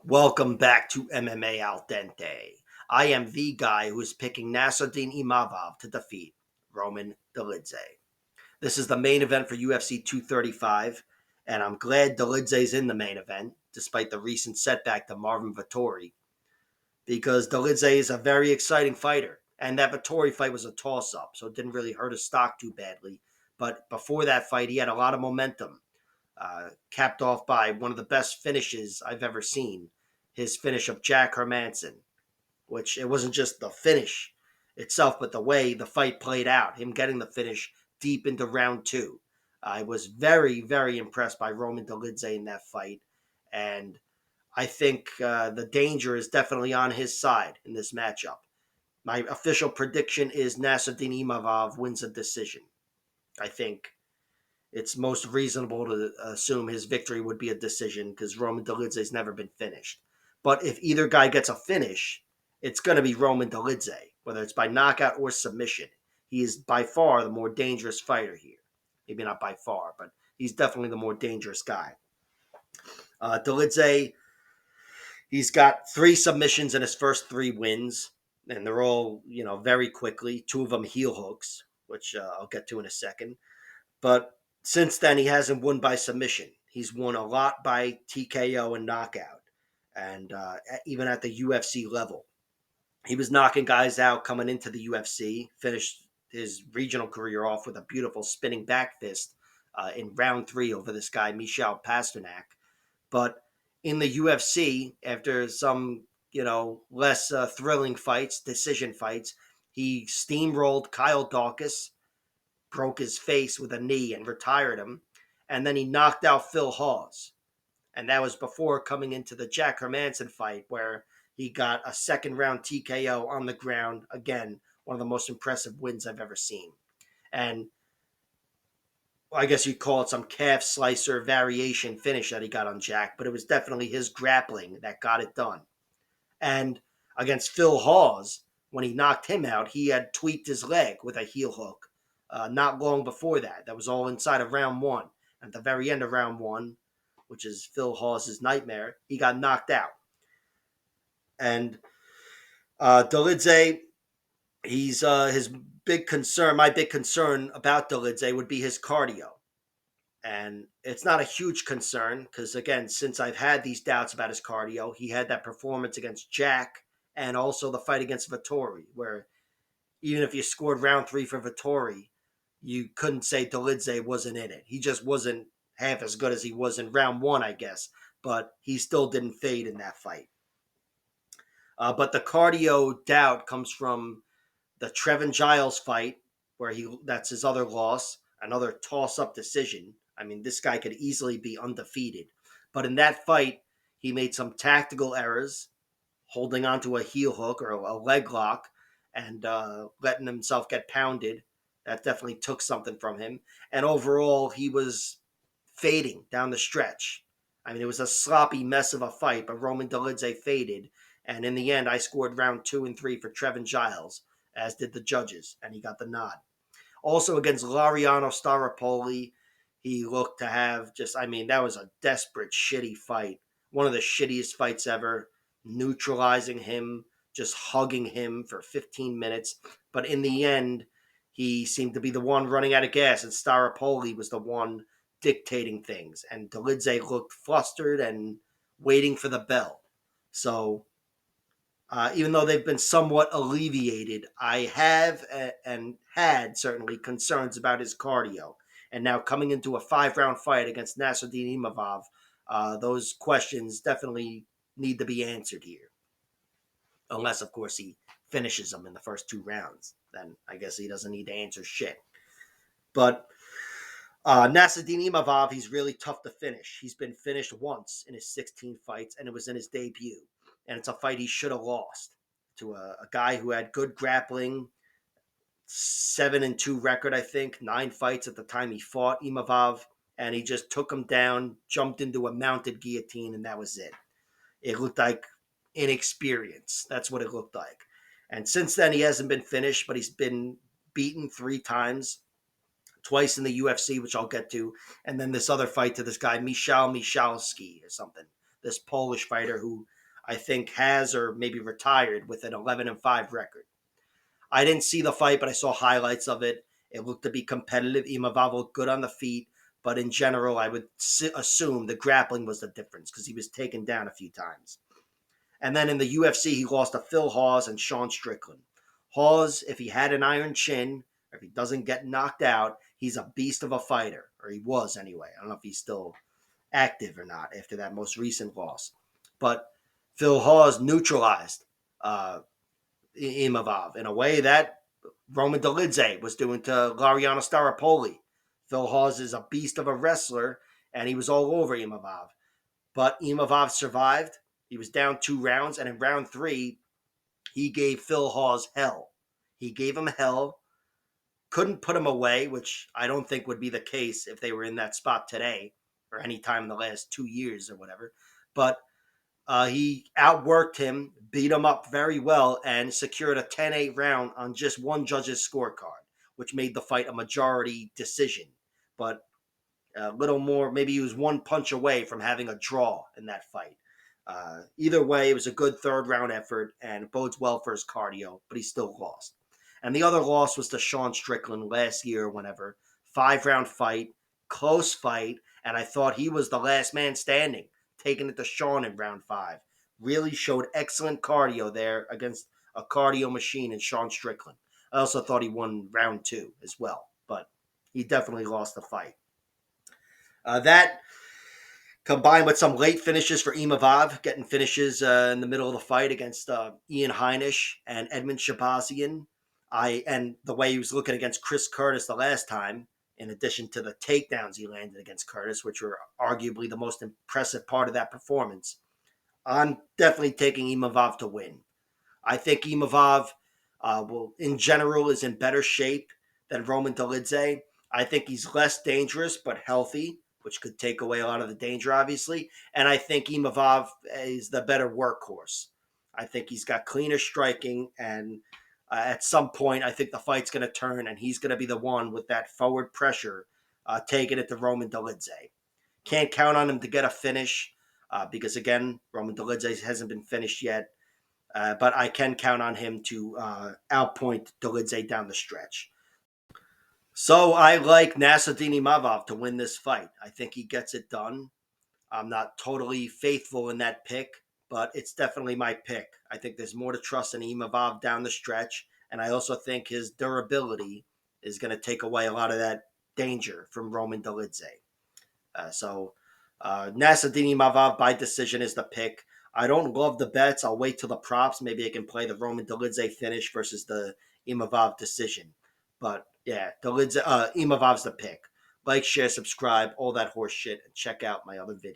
Welcome back to MMA Al Dente. I am the guy who is picking Nassourdine Imavov to defeat Roman Dolidze. This is the main event for UFC 235, and I'm glad Dolidze is in the main event, despite the recent setback to Marvin Vettori, because Dolidze is a very exciting fighter, and that Vettori fight was a toss-up, so it didn't really hurt his stock too badly. But before that fight, he had a lot of momentum, capped off by one of the best finishes I've ever seen. His finish of Jack Hermanson, which it wasn't just the finish itself, but the way the fight played out. Him getting the finish deep into round two. I was very, very impressed by Roman Dolidze in that fight, and I think the danger is definitely on his side in this matchup. My official prediction is Nassourdine Imavov wins a decision. I think it's most reasonable to assume his victory would be a decision because Roman Dolidze has never been finished. But if either guy gets a finish, it's going to be Roman Dolidze, whether it's by knockout or submission. He is by far the more dangerous fighter here. Maybe not by far, but he's definitely the more dangerous guy. Dolidze, he's got three submissions in his first three wins, and they're all, very quickly. Two of them heel hooks, which I'll get to in a second. But since then, he hasn't won by submission. He's won a lot by TKO and knockout, and even at the UFC level. He was knocking guys out coming into the UFC, finished his regional career off with a beautiful spinning back fist in round three over this guy, Michel Pasternak. But in the UFC, after some, less thrilling fights, decision fights, he steamrolled Kyle Dawkins, broke his face with a knee and retired him. And then he knocked out Phil Hawes. And that was before coming into the Jack Hermanson fight where he got a second round TKO on the ground. Again, one of the most impressive wins I've ever seen. And I guess you'd call it some calf slicer variation finish that he got on Jack, but it was definitely his grappling that got it done. And against Phil Hawes, when he knocked him out, he had tweaked his leg with a heel hook not long before that. That was all inside of round one. At the very end of round one, which is Phil Hawes' nightmare, he got knocked out. And Dolidze, he's his big concern. My big concern about Dolidze would be his cardio. And it's not a huge concern because, again, since I've had these doubts about his cardio, he had that performance against Jack and also the fight against Vettori, where even if you scored round three for Vettori, you couldn't say Dolidze wasn't in it. He just wasn't half as good as he was in round one, I guess, but he still didn't fade in that fight. But the cardio doubt comes from the Trevin Giles fight, where that's his other loss, another toss-up decision. I mean, this guy could easily be undefeated. But in that fight, he made some tactical errors, holding onto a heel hook or a leg lock and letting himself get pounded. That definitely took something from him. And overall, he was fading down the stretch. I mean, it was a sloppy mess of a fight, but Roman Dolidze faded. And in the end, I scored round two and three for Trevin Giles, as did the judges, and he got the nod. Also against Lariano Staropoli, he looked to have that was a desperate, shitty fight. One of the shittiest fights ever, neutralizing him, just hugging him for 15 minutes. But in the end, he seemed to be the one running out of gas, and Staropoli was the one dictating things. And Dolidze looked flustered and waiting for the bell. So even though they've been somewhat alleviated, I have and had certainly concerns about his cardio. And now coming into a 5 round fight against Nassourdine Imavov, those questions definitely need to be answered here. Unless, of course, he finishes them in the first 2 rounds. Then I guess he doesn't need to answer shit. But Nassourdine Imavov, he's really tough to finish. He's been finished once in his 16 fights, and it was in his debut. And it's a fight he should have lost to a guy who had good grappling, 7-2 record, I think, 9 fights at the time he fought Imavov, and he just took him down, jumped into a mounted guillotine, and that was it. It looked like inexperience. That's what it looked like. And since then, he hasn't been finished, but he's been beaten 3 times. Twice in the UFC, which I'll get to, and then this other fight to this guy, Michał Michalski or something, this Polish fighter who I think has or maybe retired with an 11-5 record. I didn't see the fight, but I saw highlights of it. It looked to be competitive. Imavov looked good on the feet, but in general, I would assume the grappling was the difference because he was taken down a few times. And then in the UFC, he lost to Phil Hawes and Sean Strickland. Hawes, if he had an iron chin, or if he doesn't get knocked out, he's a beast of a fighter, or he was anyway. I don't know if he's still active or not after that most recent loss. But Phil Hawes neutralized uh, Imavov in a way that Roman Dolidze was doing to Lariano Staropoli. Phil Hawes is a beast of a wrestler, and he was all over Imavov. But Imavov survived. He was down 2 rounds, and in round 3, he gave Phil Hawes hell. He gave him hell, couldn't put him away, which I don't think would be the case if they were in that spot today or any time in the last 2 years or whatever. But he outworked him, beat him up very well, and secured a 10-8 round on just one judge's scorecard, which made the fight a majority decision. But a little more, maybe he was one punch away from having a draw in that fight. Either way, it was a good third round effort and it bodes well for his cardio, but he still lost. And the other loss was to Sean Strickland last year, whenever 5 round fight, close fight, and I thought he was the last man standing, taking it to Sean in round 5. Really showed excellent cardio there against a cardio machine in Sean Strickland. I also thought he won round 2 as well, but he definitely lost the fight. That combined with some late finishes for Imavov, getting finishes in the middle of the fight against Ian Heinisch and Edmund Shabazian. And the way he was looking against Chris Curtis the last time, in addition to the takedowns he landed against Curtis, which were arguably the most impressive part of that performance. I'm definitely taking Imavov to win. I think Imavov in general, is in better shape than Roman Dolidze. I think he's less dangerous but healthy, which could take away a lot of the danger, obviously. And I think Imavov is the better workhorse. I think he's got cleaner striking, and at some point, I think the fight's going to turn, and he's going to be the one with that forward pressure taking it to Roman Dolidze. Can't count on him to get a finish because, again, Roman Dolidze hasn't been finished yet. But I can count on him to outpoint Dolidze down the stretch. So I like Nassourdine Imavov to win this fight. I think he gets it done. I'm not totally faithful in that pick, but it's definitely my pick. I think there's more to trust in Imavov down the stretch, and I also think his durability is going to take away a lot of that danger from Roman Dolidze. Nassourdine Imavov by decision is the pick. I don't love the bets. I'll wait till the props. Maybe I can play the Roman Dolidze finish versus the Imavov decision. But yeah, Imavov's the pick. Like, share, subscribe, all that horse shit, and check out my other videos.